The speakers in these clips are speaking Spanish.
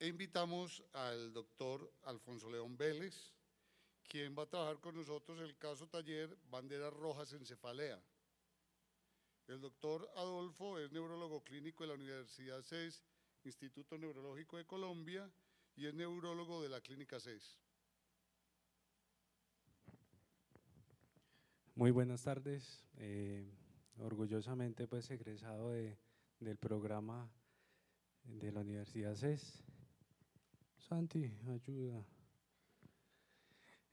E invitamos al doctor Alfonso León Vélez, quien va a trabajar con nosotros el caso taller Banderas Rojas en Cefalea. El doctor Adolfo es neurólogo clínico de la Universidad CES, Instituto Neurológico de Colombia, y es neurólogo de la Clínica CES. Muy buenas tardes, orgullosamente pues egresado del programa de la Universidad CES. Santi, ayuda.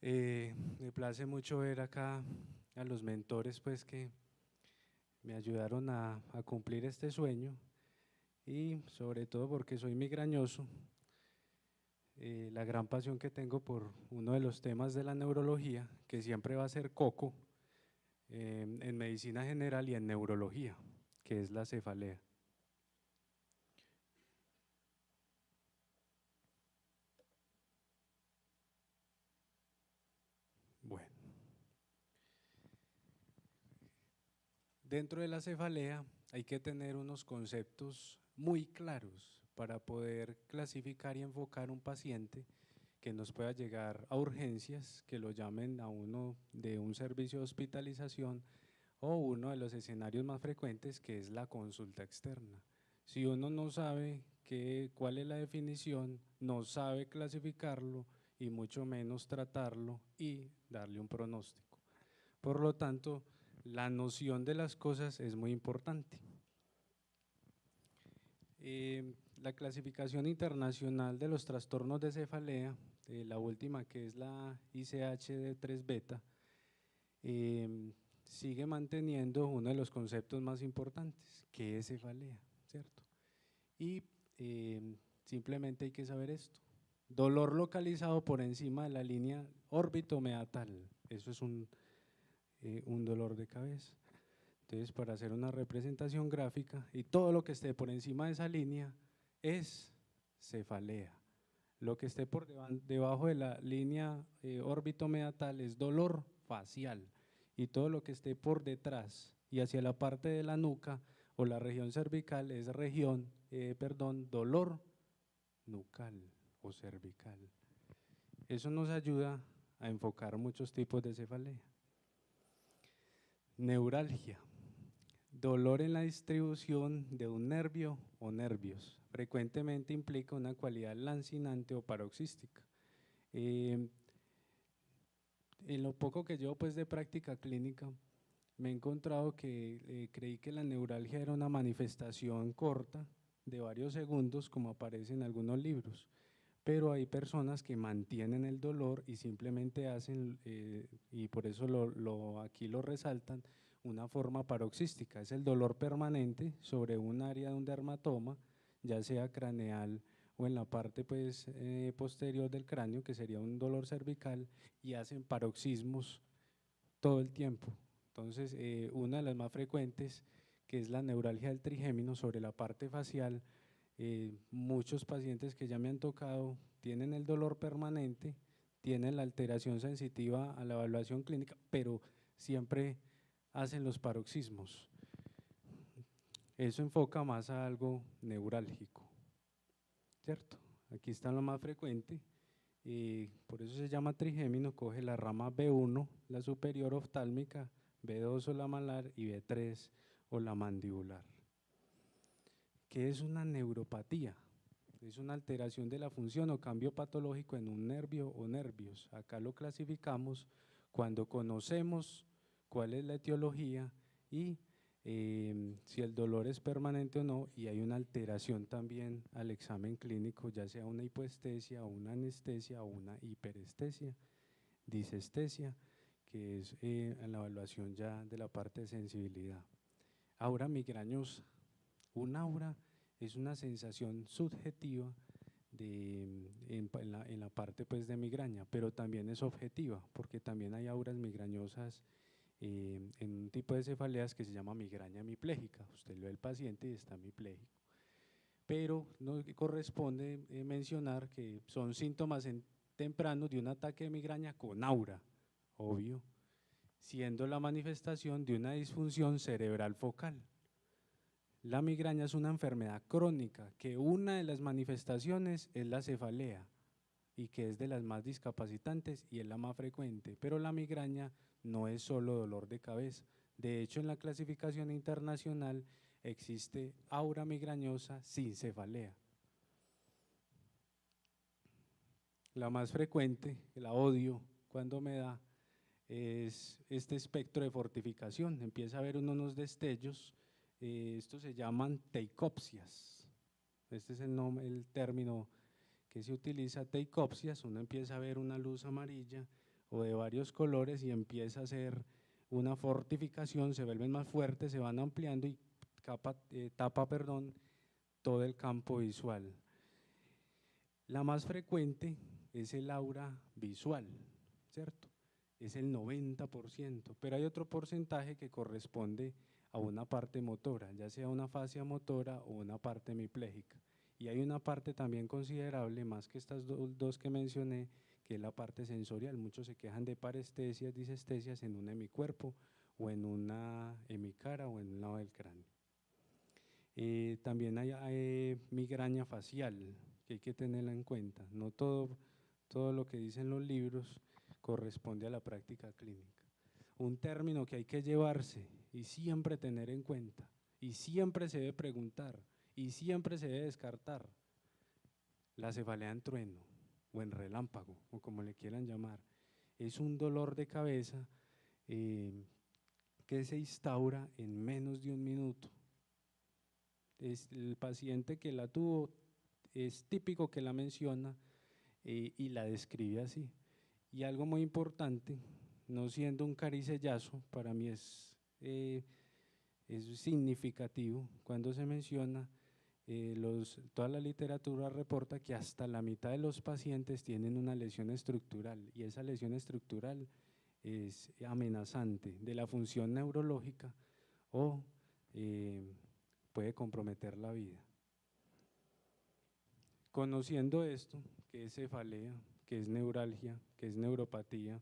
Me place mucho ver acá a los mentores pues que me ayudaron a cumplir este sueño y sobre todo porque soy migrañoso, la gran pasión que tengo por uno de los temas de la neurología, que siempre va a ser coco, en medicina general y en neurología, que es la cefalea. Bueno, dentro de la cefalea hay que tener unos conceptos muy claros para poder clasificar y enfocar un paciente que nos pueda llegar a urgencias, que lo llamen a uno de un servicio de hospitalización o uno de los escenarios más frecuentes, que es la consulta externa. Si uno no sabe cuál es la definición, no sabe clasificarlo y mucho menos tratarlo y darle un pronóstico. Por lo tanto, la noción de las cosas es muy importante. La clasificación internacional de los trastornos de cefalea, la última que es la ICH-3 beta, sigue manteniendo uno de los conceptos más importantes, que es cefalea, ¿cierto? Y simplemente hay que saber esto: dolor localizado por encima de la línea órbito-meatal, eso es un dolor de cabeza. Entonces, para hacer una representación gráfica, y todo lo que esté por encima de esa línea es cefalea. Lo que esté por debajo de la línea órbito-meatal es dolor facial, y todo lo que esté por detrás y hacia la parte de la nuca o la región cervical es dolor nucal o cervical. Eso nos ayuda a enfocar muchos tipos de cefalea. Neuralgia, dolor en la distribución de un nervio o nervios, frecuentemente implica una cualidad lancinante o paroxística. En lo poco que llevo pues de práctica clínica, me he encontrado que creí que la neuralgia era una manifestación corta de varios segundos, como aparece en algunos libros, pero hay personas que mantienen el dolor y simplemente hacen, y por eso aquí lo resaltan, una forma paroxística. Es el dolor permanente sobre un área de un dermatoma, ya sea craneal o en la parte pues, posterior del cráneo, que sería un dolor cervical, y hacen paroxismos todo el tiempo. Entonces, una de las más frecuentes, que es la neuralgia del trigémino sobre la parte facial, muchos pacientes que ya me han tocado tienen el dolor permanente, tienen la alteración sensitiva a la evaluación clínica, pero siempre hacen los paroxismos. Eso enfoca más a algo neurálgico, ¿cierto? Aquí está lo más frecuente, por eso se llama trigémino. Coge la rama B1, la superior oftálmica, B2 o la malar y B3 o la mandibular. ¿Qué es una neuropatía? Es una alteración de la función o cambio patológico en un nervio o nervios. Acá lo clasificamos cuando conocemos cuál es la etiología y si el dolor es permanente o no, y hay una alteración también al examen clínico, ya sea una hipoestesia o una anestesia o una hiperestesia, disestesia, que es en la evaluación ya de la parte de sensibilidad. Aura migrañosa. Un aura es una sensación subjetiva en la parte pues, de migraña, pero también es objetiva, porque también hay auras migrañosas en un tipo de cefaleas que se llama migraña hemipléjica. Usted lo ve el paciente y está hemipléjico. Pero no corresponde mencionar que son síntomas tempranos de un ataque de migraña con aura, obvio, siendo la manifestación de una disfunción cerebral focal. La migraña es una enfermedad crónica que una de las manifestaciones es la cefalea y que es de las más discapacitantes y es la más frecuente, pero la migraña no es solo dolor de cabeza. De hecho, en la clasificación internacional existe aura migrañosa sin cefalea. La más frecuente, la odio cuando me da, es este espectro de fortificación. Empieza a haber unos destellos, estos se llaman teicopsias. Este es el nombre, el término que se utiliza, teicopsias. Uno empieza a ver una luz amarilla o de varios colores y empieza a hacer una fortificación, se vuelven más fuertes, se van ampliando y tapa todo el campo visual. La más frecuente es el aura visual, ¿cierto? Es el 90%, pero hay otro porcentaje que corresponde a una parte motora, ya sea una fascia motora o una parte hemipléjica. Y hay una parte también considerable, más que estas dos que mencioné, que es la parte sensorial. Muchos se quejan de parestesias, disestesias en un hemicuerpo o en una hemicara o en un lado del cráneo. También hay migraña facial, que hay que tenerla en cuenta. No todo lo que dicen los libros corresponde a la práctica clínica. Un término que hay que llevarse y siempre tener en cuenta, y siempre se debe preguntar, y siempre se debe descartar: la cefalea en trueno, o en relámpago, o como le quieran llamar. Es un dolor de cabeza que se instaura en menos de un minuto. El paciente que la tuvo es típico que la menciona y la describe así. Y algo muy importante, no siendo un caricellazo, para mí es significativo cuando se menciona, toda la literatura reporta que hasta la mitad de los pacientes tienen una lesión estructural, y esa lesión estructural es amenazante de la función neurológica o puede comprometer la vida. Conociendo esto, que es cefalea, que es neuralgia, que es neuropatía,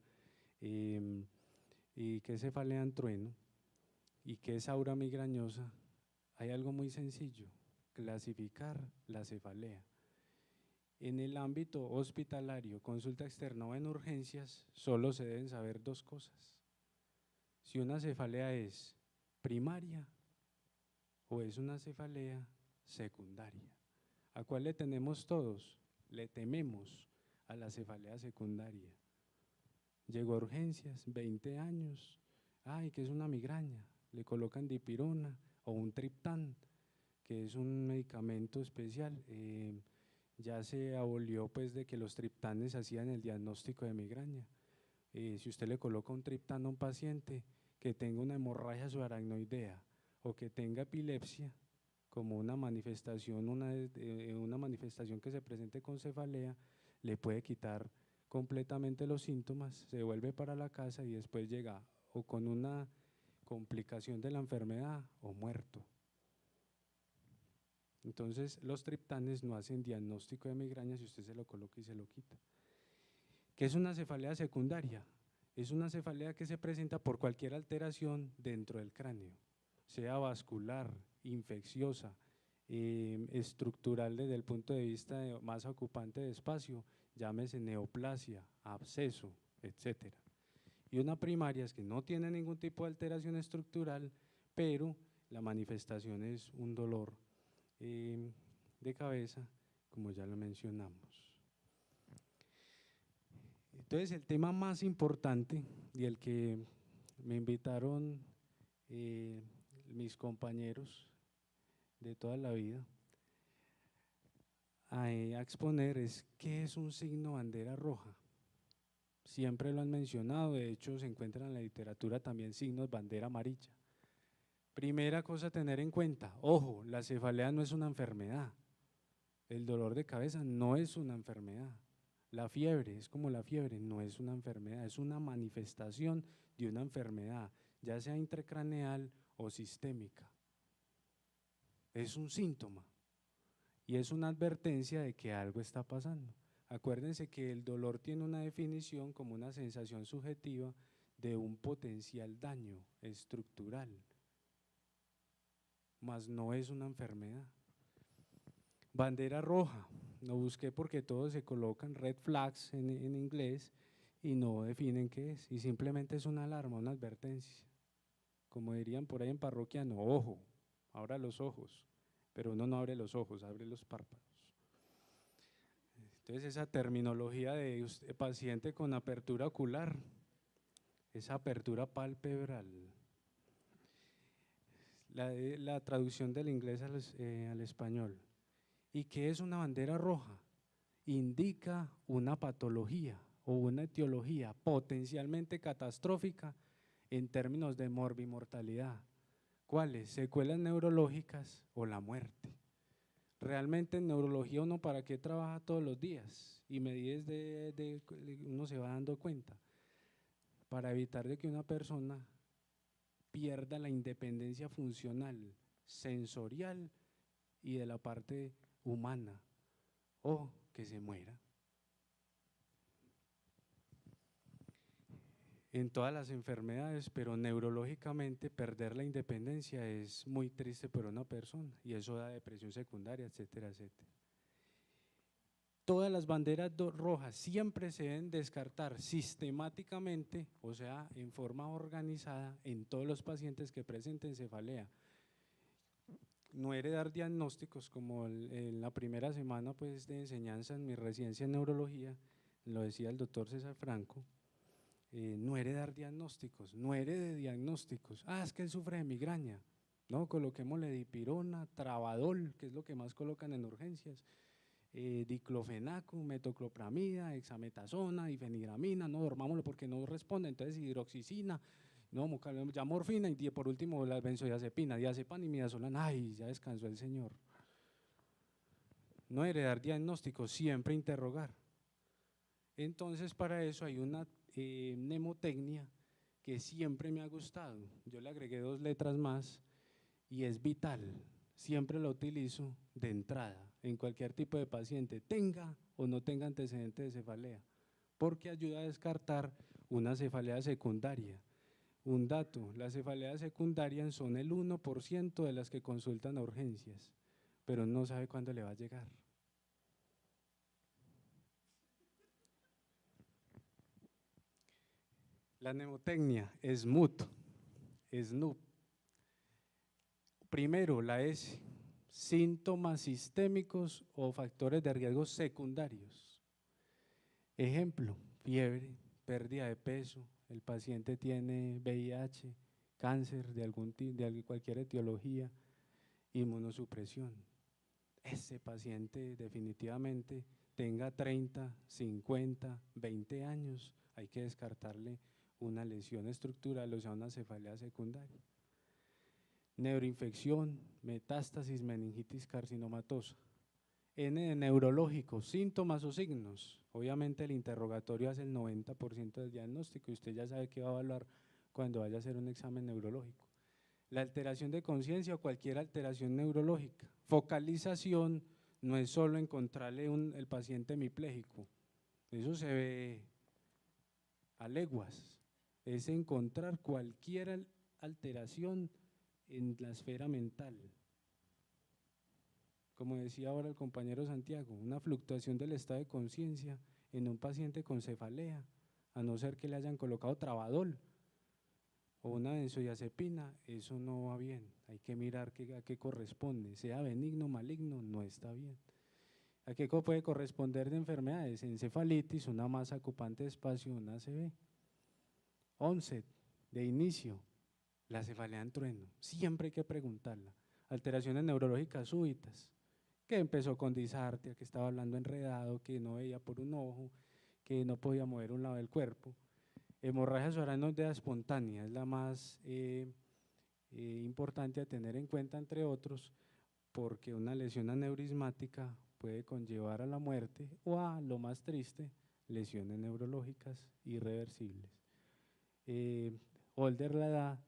y que es cefalea en trueno, y que es aura migrañosa, hay algo muy sencillo: clasificar la cefalea. En el ámbito hospitalario, consulta externa o en urgencias, solo se deben saber dos cosas: si una cefalea es primaria o es una cefalea secundaria. ¿A cuál le tenemos todos? Le tememos a la cefalea secundaria. Llegó a urgencias, 20 años, ay, que es una migraña, le colocan dipirona o un triptán, que es un medicamento especial. Ya se abolió pues de que los triptanes hacían el diagnóstico de migraña. Si usted le coloca un triptán a un paciente que tenga una hemorragia subaracnoidea o que tenga epilepsia como una manifestación, una manifestación que se presente con cefalea, le puede quitar completamente los síntomas, se vuelve para la casa y después llega o con una complicación de la enfermedad o muerto. Entonces, los triptanes no hacen diagnóstico de migraña si usted se lo coloca y se lo quita. ¿Qué es una cefalea secundaria? Es una cefalea que se presenta por cualquier alteración dentro del cráneo, sea vascular, infecciosa, estructural desde el punto de vista de masa ocupante de espacio, llámese neoplasia, absceso, etcétera. Y una primaria es que no tiene ningún tipo de alteración estructural, pero la manifestación es un dolor de cabeza, como ya lo mencionamos. Entonces, el tema más importante y el que me invitaron mis compañeros de toda la vida a exponer es: ¿qué es un signo bandera roja? Siempre lo han mencionado, de hecho se encuentran en la literatura también signos bandera amarilla. Primera cosa a tener en cuenta: ojo, la cefalea no es una enfermedad, el dolor de cabeza no es una enfermedad, la fiebre es como la fiebre, no es una enfermedad, es una manifestación de una enfermedad, ya sea intracraneal o sistémica. Es un síntoma y es una advertencia de que algo está pasando. Acuérdense que el dolor tiene una definición como una sensación subjetiva de un potencial daño estructural. mas no es una enfermedad. Bandera roja, lo busqué porque todos se colocan red flags en inglés y no definen qué es, y simplemente es una alarma, una advertencia. Como dirían por ahí en parroquiano, ojo, abra los ojos, pero uno no abre los ojos, abre los párpados. Entonces esa terminología de paciente con apertura ocular, esa apertura palpebral, la traducción del inglés al español. ¿Y qué es una bandera roja? Indica una patología o una etiología potencialmente catastrófica en términos de morbimortalidad. ¿Cuáles? Secuelas neurológicas o la muerte. Realmente en neurología uno para qué trabaja todos los días y medidas uno se va dando cuenta, para evitar de que una persona pierda la independencia funcional, sensorial y de la parte humana, o que se muera. En todas las enfermedades, pero neurológicamente perder la independencia es muy triste para una persona y eso da depresión secundaria, etcétera, etcétera. Todas las banderas rojas siempre se deben descartar sistemáticamente, o sea, en forma organizada en todos los pacientes que presenten cefalea. No heredar diagnósticos, como en la primera semana pues, de enseñanza en mi residencia en neurología, lo decía el doctor César Franco, no heredar diagnósticos, no herede diagnósticos. Ah, es que él sufre de migraña. No, coloquémosle dipirona, trabadol, que es lo que más colocan en urgencias, diclofenaco, metoclopramida, hexametasona, difenidramina, no dormámoslo porque no responde, entonces hidroxicina, no, ya morfina y por último la benzodiazepina, diazepam y midazolam. Ay, ya descansó el señor. No heredar diagnósticos, siempre interrogar. Entonces para eso hay una mnemotecnia que siempre me ha gustado. Yo le agregué 2 letras más y es vital. Siempre lo utilizo de entrada en cualquier tipo de paciente, tenga o no tenga antecedentes de cefalea, porque ayuda a descartar una cefalea secundaria. Un dato, las cefaleas secundarias son el 1% de las que consultan a urgencias, pero no sabe cuándo le va a llegar. La mnemotecnia, SMUT, SNUP. Primero, la S, síntomas sistémicos o factores de riesgo secundarios. Ejemplo, fiebre, pérdida de peso, el paciente tiene VIH, cáncer de cualquier etiología, inmunosupresión. Ese paciente definitivamente tenga 30, 50, 20 años, hay que descartarle una lesión estructural, o sea, una cefalea secundaria. Neuroinfección, metástasis, meningitis carcinomatosa. N de neurológico, síntomas o signos. Obviamente el interrogatorio hace el 90% del diagnóstico y usted ya sabe qué va a evaluar cuando vaya a hacer un examen neurológico. La alteración de conciencia o cualquier alteración neurológica. Focalización no es solo encontrarle el paciente hemipléjico, eso se ve a leguas, es encontrar cualquier alteración en la esfera mental. Como decía ahora el compañero Santiago, una fluctuación del estado de conciencia en un paciente con cefalea, a no ser que le hayan colocado trabadol o una benzodiazepina, eso no va bien, hay que mirar a qué corresponde, sea benigno o maligno, no está bien. ¿A qué puede corresponder de enfermedades? Encefalitis, una masa ocupante de espacio, una ACV. Onset, de inicio, la cefalea en trueno, siempre hay que preguntarla. Alteraciones neurológicas súbitas, que empezó con disartria, que estaba hablando enredado, que no veía por un ojo, que no podía mover un lado del cuerpo. Hemorragia subaracnoidea espontánea es la más importante a tener en cuenta, entre otros, porque una lesión aneurismática puede conllevar a la muerte o a, lo más triste, lesiones neurológicas irreversibles. Older la edad,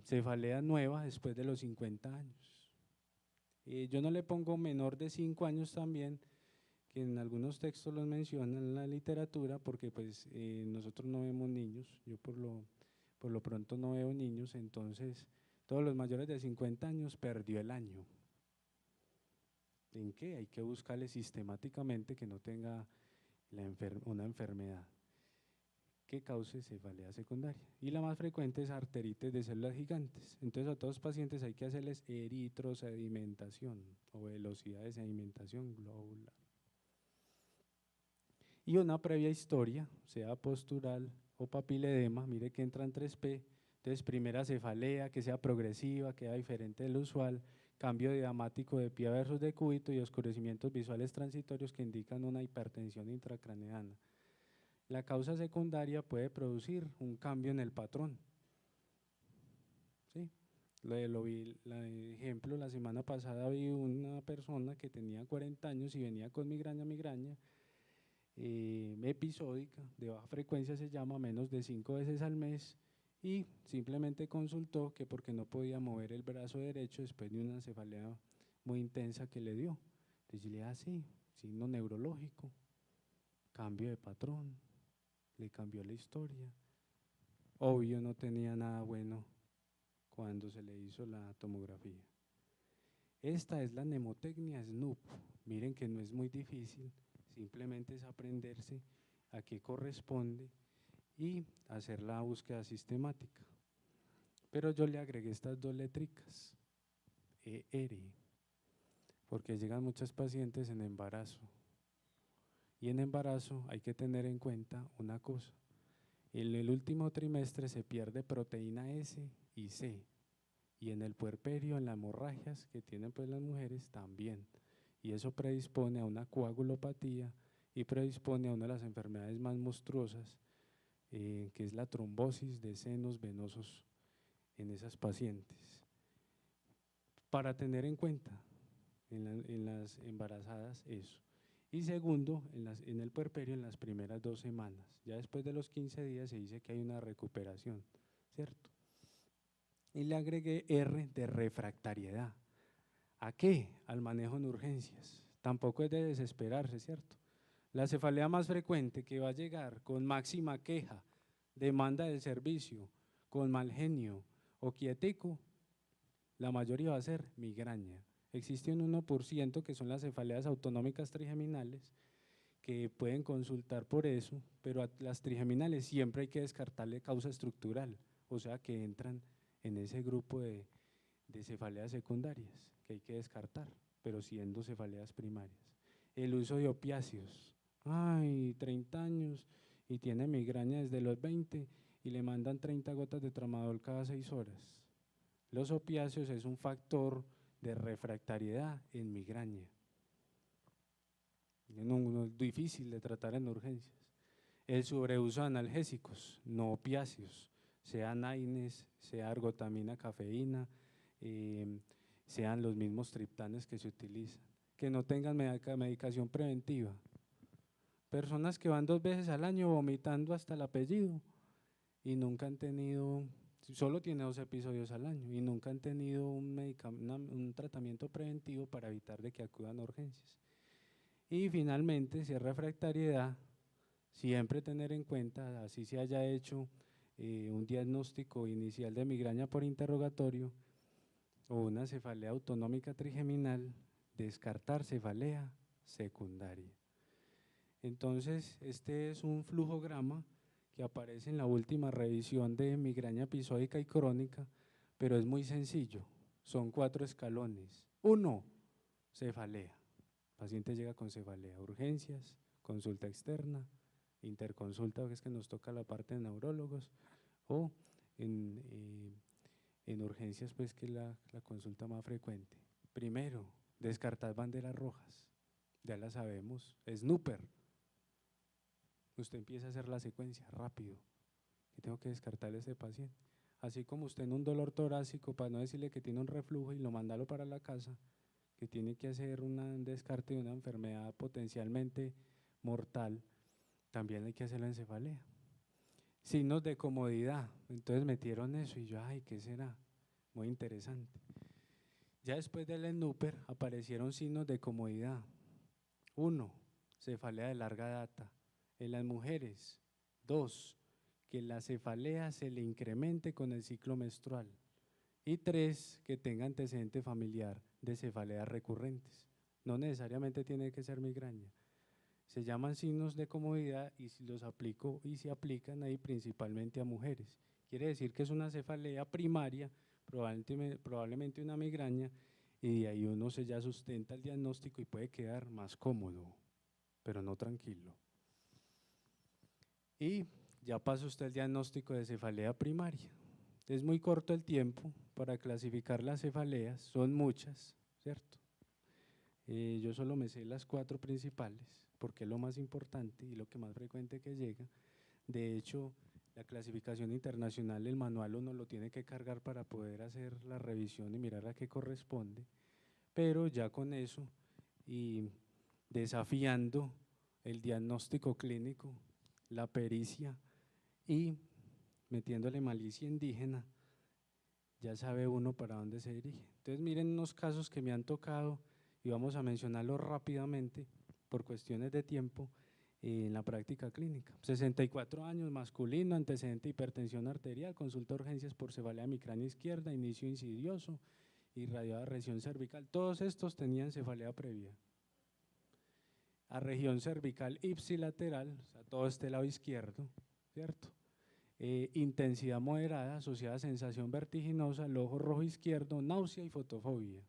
cefalea nueva después de los 50 años. Yo no le pongo menor de 5 años también, que en algunos textos los mencionan en la literatura, porque pues nosotros no vemos niños, yo por lo pronto no veo niños, entonces Todos los mayores de 50 años perdió el año. ¿En qué? Hay que buscarle sistemáticamente que no tenga una enfermedad que cause cefalea secundaria. Y la más frecuente es arteritis de células gigantes. Entonces a todos los pacientes hay que hacerles eritrosedimentación o velocidad de sedimentación globular. Y una previa historia, sea postural o papiledema, mire que entran 3P, entonces primera cefalea, que sea progresiva, que sea diferente del usual, cambio diamático de pie versus decúbito y oscurecimientos visuales transitorios que indican una hipertensión intracraneana. La causa secundaria puede producir un cambio en el patrón. ¿Sí? Lo vi, ejemplo, la semana pasada vi una persona que tenía 40 años y venía con migraña, episódica, de baja frecuencia se llama, menos de 5 veces al mes, y simplemente consultó que porque no podía mover el brazo derecho después de una cefalea muy intensa que le dio. Entonces yo le dije, sí, signo neurológico, cambio de patrón, le cambió la historia. Obvio no tenía nada bueno cuando se le hizo la tomografía. Esta es la mnemotecnia SNOOP. Miren que no es muy difícil, simplemente es aprenderse a qué corresponde y hacer la búsqueda sistemática. Pero yo le agregué estas dos letricas, ER, porque llegan muchos pacientes en embarazo. Y en embarazo hay que tener en cuenta una cosa. En el último trimestre se pierde proteína S y C. Y en el puerperio, en las hemorragias que tienen pues las mujeres también. Y eso predispone a una coagulopatía y predispone a una de las enfermedades más monstruosas, que es la trombosis de senos venosos en esas pacientes. Para tener en cuenta en las embarazadas eso. Y segundo, en el puerperio en las primeras 2 semanas. Ya después de los 15 días se dice que hay una recuperación, ¿cierto? Y le agregué R de refractariedad. ¿A qué? Al manejo en urgencias. Tampoco es de desesperarse, ¿cierto? La cefalea más frecuente que va a llegar con máxima queja, demanda del servicio, con mal genio o quietico, la mayoría va a ser migraña. Existe un 1% que son las cefaleas autonómicas trigeminales, que pueden consultar por eso, pero a las trigeminales siempre hay que descartarle causa estructural, o sea que entran en ese grupo de cefaleas secundarias que hay que descartar, pero siendo cefaleas primarias. El uso de opiáceos, 30 años y tiene migraña desde los 20 y le mandan 30 gotas de tramadol cada 6 horas. Los opiáceos es un factor de refractariedad en migraña. No es difícil de tratar en urgencias. El sobreuso de analgésicos, no opiáceos, sea NAINES, sea argotamina, cafeína, sean los mismos triptanes que se utilizan. Que no tengan medicación preventiva. Personas que van 2 veces al año vomitando hasta el apellido y nunca han tenido, solo tiene 2 episodios al año y nunca han tenido un tratamiento preventivo para evitar de que acudan a urgencias. Y finalmente, si es refractariedad, siempre tener en cuenta, así se haya hecho un diagnóstico inicial de migraña por interrogatorio o una cefalea autonómica trigeminal, descartar cefalea secundaria. Entonces, este es un flujograma que aparece en la última revisión de migraña episódica y crónica, pero es muy sencillo, son 4 escalones. 1, cefalea. El paciente llega con cefalea, urgencias, consulta externa, interconsulta, que es que nos toca la parte de neurólogos, o en urgencias, pues que es la consulta más frecuente. Primero, descartar banderas rojas, ya la sabemos, snooper. Usted empieza a hacer la secuencia rápido, que tengo que descartar a ese paciente. Así como usted en un dolor torácico, para no decirle que tiene un reflujo y lo mandarlo para la casa, que tiene que hacer un descarte de una enfermedad potencialmente mortal, también hay que hacer la encefalea. Signos de comodidad, entonces metieron eso y yo, ¿qué será? Muy interesante. Ya después del snooper aparecieron signos de comodidad. 1, cefalea de larga data. En las mujeres, 2, que la cefalea se le incremente con el ciclo menstrual. Y 3, que tenga antecedente familiar de cefaleas recurrentes. No necesariamente tiene que ser migraña. Se llaman signos de comodidad y los aplico y se aplican ahí principalmente a mujeres. Quiere decir que es una cefalea primaria, probablemente una migraña, y de ahí uno se ya sustenta el diagnóstico y puede quedar más cómodo, pero no tranquilo. Y ya pasa usted el diagnóstico de cefalea primaria. Es muy corto el tiempo para clasificar las cefaleas, son muchas, ¿cierto? Yo solo me sé las 4 principales, porque es lo más importante y lo que más frecuente que llega. De hecho, la clasificación internacional, el manual uno lo tiene que cargar para poder hacer la revisión y mirar a qué corresponde, pero ya con eso y desafiando el diagnóstico clínico, la pericia y metiéndole malicia indígena, ya sabe uno para dónde se dirige. Entonces miren unos casos que me han tocado y vamos a mencionarlos rápidamente por cuestiones de tiempo en la práctica clínica. 64 años, masculino, antecedente de hipertensión arterial, consulta urgencias por cefalea hemicránea izquierda, inicio insidioso, irradiada región cervical. Todos estos tenían cefalea previa. A región cervical ipsilateral, o sea, todo este lado izquierdo, ¿cierto? Intensidad moderada asociada a sensación vertiginosa, el ojo rojo izquierdo, náusea y fotofobia.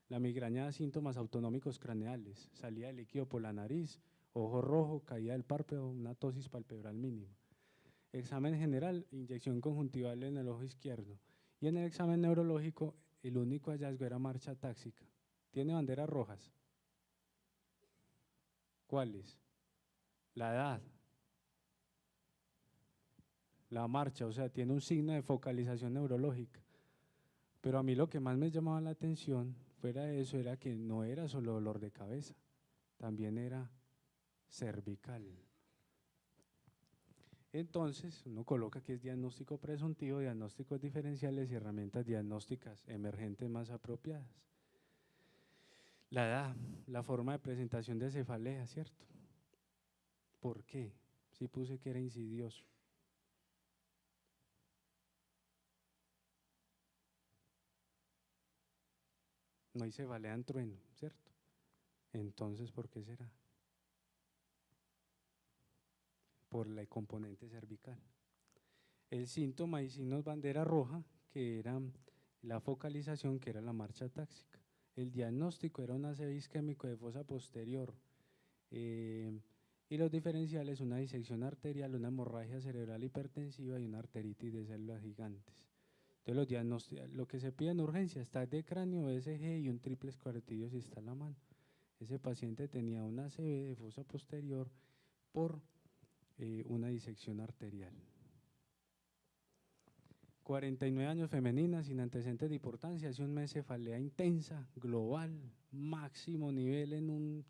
La migraña da síntomas autonómicos craneales, salida de líquido por la nariz, ojo rojo, caída del párpado, una tosis palpebral mínima. Examen general, inyección conjuntival en el ojo izquierdo. Y en el examen neurológico, el único hallazgo era marcha táxica. ¿Tiene banderas rojas? ¿Cuáles? La edad. La marcha, o sea, tiene un signo de focalización neurológica. Pero a mí lo que más me llamaba la atención, fuera de eso, era que no era solo dolor de cabeza, también era cervical. Entonces, uno coloca que es diagnóstico presuntivo, diagnósticos diferenciales y herramientas diagnósticas emergentes más apropiadas. La edad, la forma de presentación de cefalea, ¿cierto? ¿Por qué? Sí puse que era insidioso. No hay cefalea en trueno, ¿cierto? Entonces, ¿por qué será? Por el componente cervical. El síntoma y signos bandera roja, que era la focalización, que era la marcha táxica. El diagnóstico era un ACV isquémico de fosa posterior y los diferenciales, una disección arterial, una hemorragia cerebral hipertensiva y una arteritis de células gigantes. Entonces los diagnósticos, lo que se pide en urgencia, está de cráneo, ECG y un triple esclerotidio si está en la mano. Ese paciente tenía una ACV de fosa posterior por una disección arterial. 49 años, femenina, sin antecedentes de importancia, hace un mes cefalea intensa, global, máximo nivel en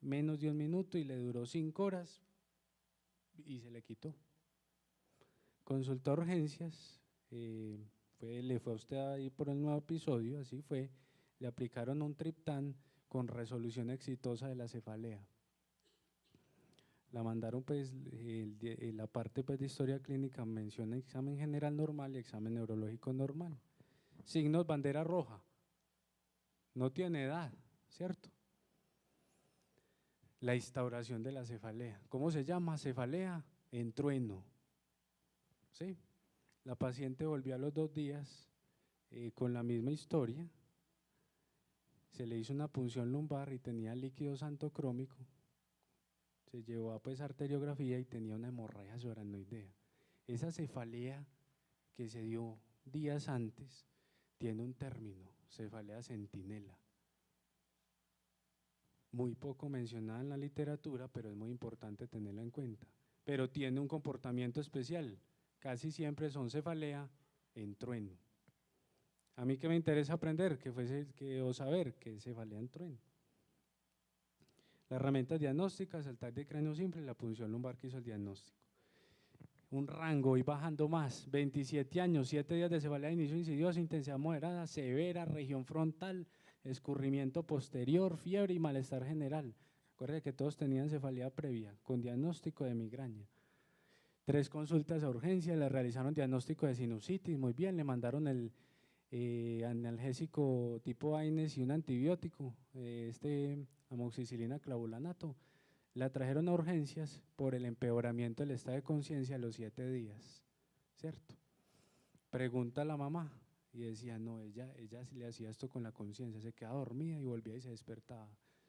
menos de un minuto y le duró 5 horas y se le quitó. Consultó a urgencias, le fue a usted ahí por el nuevo episodio, así fue, le aplicaron un triptán con resolución exitosa de la cefalea. La mandaron pues, la parte pues de historia clínica menciona examen general normal y examen neurológico normal. Signos bandera roja, no tiene edad, ¿cierto? La instauración de la cefalea, ¿cómo se llama? Cefalea en trueno, ¿sí? La paciente volvió a los 2 días con la misma historia, se le hizo una punción lumbar y tenía líquido santocrómico. Se llevó a pues arteriografía y tenía una hemorragia subaracnoidea. Esa cefalea que se dio días antes tiene un término, cefalea centinela. Muy poco mencionada en la literatura, pero es muy importante tenerla en cuenta. Pero tiene un comportamiento especial, casi siempre son cefalea en trueno. A mí que me interesa aprender, o saber que es cefalea en trueno. Las herramientas diagnósticas, el TAC de cráneo simple y la punción lumbar que hizo el diagnóstico. Un rango y bajando más, 27 años, 7 días de cefalea de inicio insidiosa, intensidad moderada, severa, región frontal, escurrimiento posterior, fiebre y malestar general. Recuerde que todos tenían cefalea previa con diagnóstico de migraña. 3 consultas a urgencia, le realizaron diagnóstico de sinusitis, muy bien, le mandaron analgésico tipo AINES y un antibiótico, amoxicilina clavulanato. La trajeron a urgencias por el empeoramiento del estado de conciencia a los 7 días, ¿cierto? Pregunta a la mamá y decía, no, ella le hacía esto con la conciencia, se quedaba dormida y volvía y se despertaba,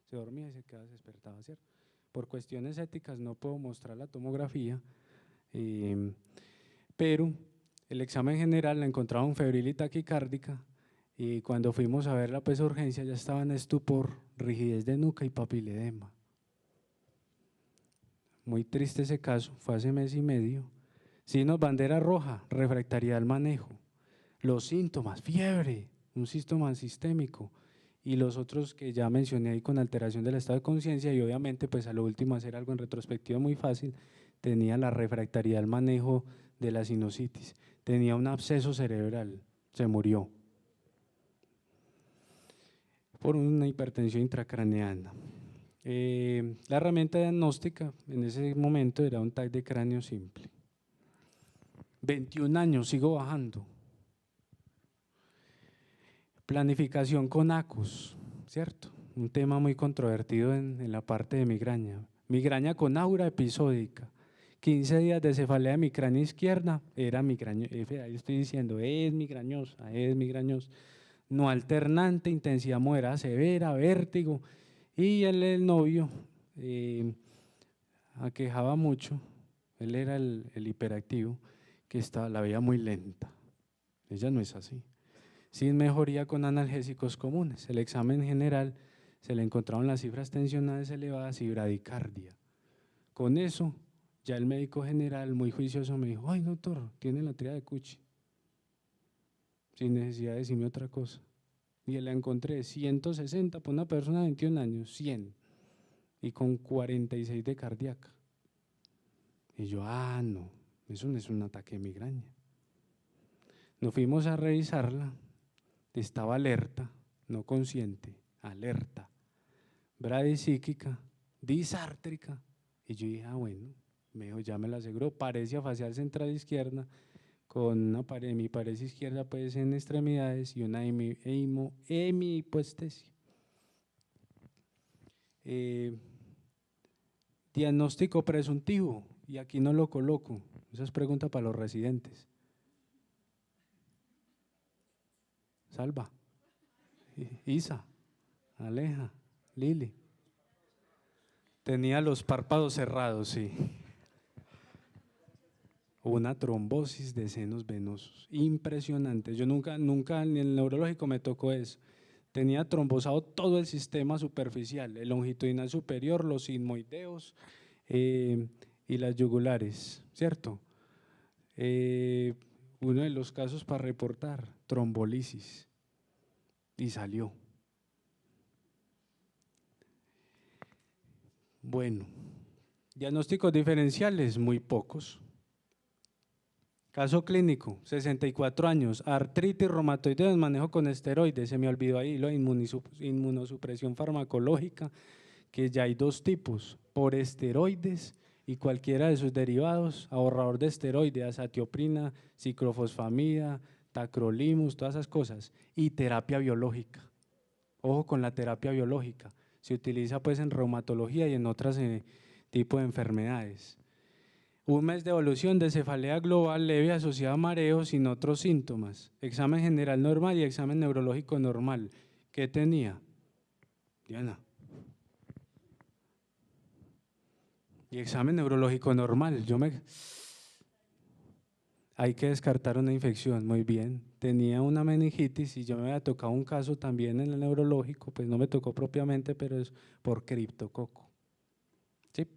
se dormía y se quedaba, se despertaba, ¿cierto? Por cuestiones éticas no puedo mostrar la tomografía, pero el examen general la encontraron febril y taquicárdica, y cuando fuimos a verla pues a urgencia ya estaba en estupor, rigidez de nuca y papiledema. Muy triste ese caso, fue hace mes y medio. Signos bandera roja, refractariedad al manejo. Los síntomas, fiebre, un síntoma sistémico, y los otros que ya mencioné ahí con alteración del estado de conciencia, y obviamente pues a lo último hacer algo en retrospectiva muy fácil, tenía la refractariedad al manejo de la sinusitis, tenía un absceso cerebral, se murió por una hipertensión intracraneana. La herramienta diagnóstica en ese momento era un TAC de cráneo simple. 21 años, sigo bajando. Planificación con ACUS, ¿cierto? Un tema muy controvertido en la parte de migraña. Migraña con aura episódica. 15 días de cefalea de mi cráneo izquierda, era migrañosa, ahí estoy diciendo, es migrañosa, no alternante, intensidad moderada severa, vértigo, y el novio aquejaba mucho, él era el hiperactivo, que la veía muy lenta, ella no es así, sin mejoría con analgésicos comunes. El examen general se le encontraron las cifras tensionales elevadas y bradicardia. Con eso, ya el médico general, muy juicioso, me dijo, ay doctor, tiene la tríada de Cuchi, sin necesidad de decirme otra cosa. Y le encontré 160 por una persona de 21 años, 100, y con 46 de cardíaca. Y yo, no, eso no es un ataque de migraña. Nos fuimos a revisarla, estaba alerta, no consciente, alerta, bradisíquica, disártrica. Y yo dije, bueno, me dijo, ya me la aseguró, paresia facial central izquierda, con una mi paresia izquierda pues en extremidades y una hemihipoestesia. Diagnóstico presuntivo, y aquí no lo coloco, esa es pregunta para los residentes. Salva, Isa, Aleja, Lili. Tenía los párpados cerrados, sí. Una trombosis de senos venosos, impresionante. Yo nunca en el neurológico me tocó eso. Tenía trombosado todo el sistema superficial, el longitudinal superior, los sigmoideos y las yugulares, ¿cierto? Uno de los casos para reportar, trombolisis, y salió. Bueno, diagnósticos diferenciales, muy pocos. Caso clínico, 64 años, artritis reumatoidea, manejo con esteroides, se me olvidó ahí, la inmunosupresión farmacológica, que ya hay 2 tipos, por esteroides y cualquiera de sus derivados, ahorrador de esteroides, azatioprina, ciclofosfamida, tacrolimus, todas esas cosas, y terapia biológica. Ojo con la terapia biológica, se utiliza pues en reumatología y en otras tipos de enfermedades. Un mes de evolución de cefalea global leve asociada a mareos sin otros síntomas. Examen general normal y examen neurológico normal. ¿Qué tenía? Diana. Y examen neurológico normal. Hay que descartar una infección, muy bien. Tenía una meningitis y yo me había tocado un caso también en el neurológico, pues no me tocó propiamente, pero es por criptococo. ¿Sí?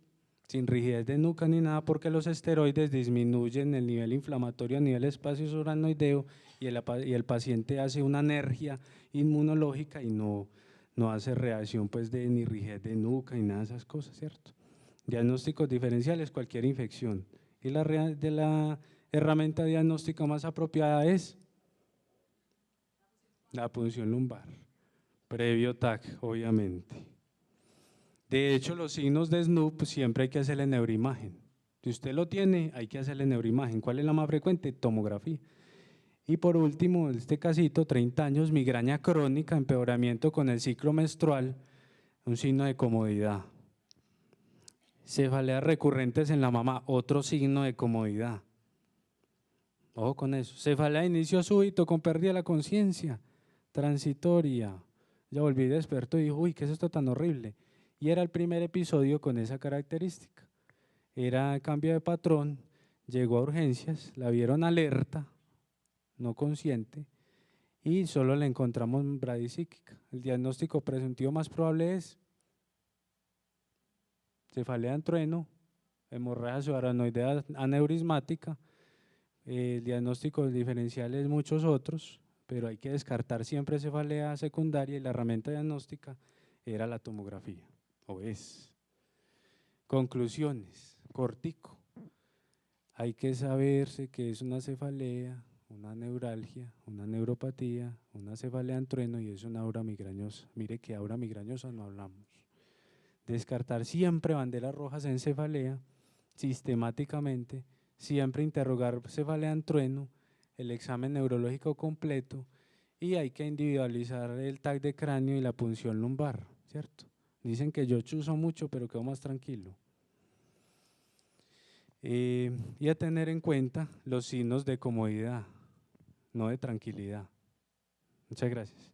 Sin rigidez de nuca ni nada, porque los esteroides disminuyen el nivel inflamatorio a nivel espacio subaracnoideo y el paciente hace una anergia inmunológica y no hace reacción pues de ni rigidez de nuca ni nada de esas cosas, ¿cierto? Diagnósticos diferenciales, cualquier infección. Y la herramienta diagnóstica más apropiada es la punción lumbar, previo TAC, obviamente. De hecho, los signos de SNP siempre hay que hacerle neuroimagen. Si usted lo tiene, hay que hacerle neuroimagen. ¿Cuál es la más frecuente? Tomografía. Y por último, este casito, 30 años, migraña crónica, empeoramiento con el ciclo menstrual, un signo de comodidad. Cefaleas recurrentes en la mamá, otro signo de comodidad. Ojo con eso. Cefalea de inicio súbito con pérdida de la conciencia, transitoria. Ya volví desperto y dijo, uy, ¿qué es esto tan horrible? Y era el primer episodio con esa característica. Era cambio de patrón, llegó a urgencias, la vieron alerta, no consciente, y solo le encontramos bradisíquica. El diagnóstico presuntivo más probable es cefalea en trueno, hemorragia subaranoidea aneurismática. El diagnóstico diferencial es muchos otros, pero hay que descartar siempre cefalea secundaria y la herramienta diagnóstica era la tomografía, o es. Conclusiones, cortico. Hay que saberse que es una cefalea, una neuralgia, una neuropatía, una cefalea en trueno y es una aura migrañosa. Mire que aura migrañosa no hablamos. Descartar siempre banderas rojas en cefalea, sistemáticamente, siempre interrogar cefalea en trueno, el examen neurológico completo y hay que individualizar el TAC de cráneo y la punción lumbar, ¿cierto? Dicen que yo chuzo mucho, pero quedo más tranquilo. Y a tener en cuenta los signos de comodidad, no de tranquilidad. Muchas gracias.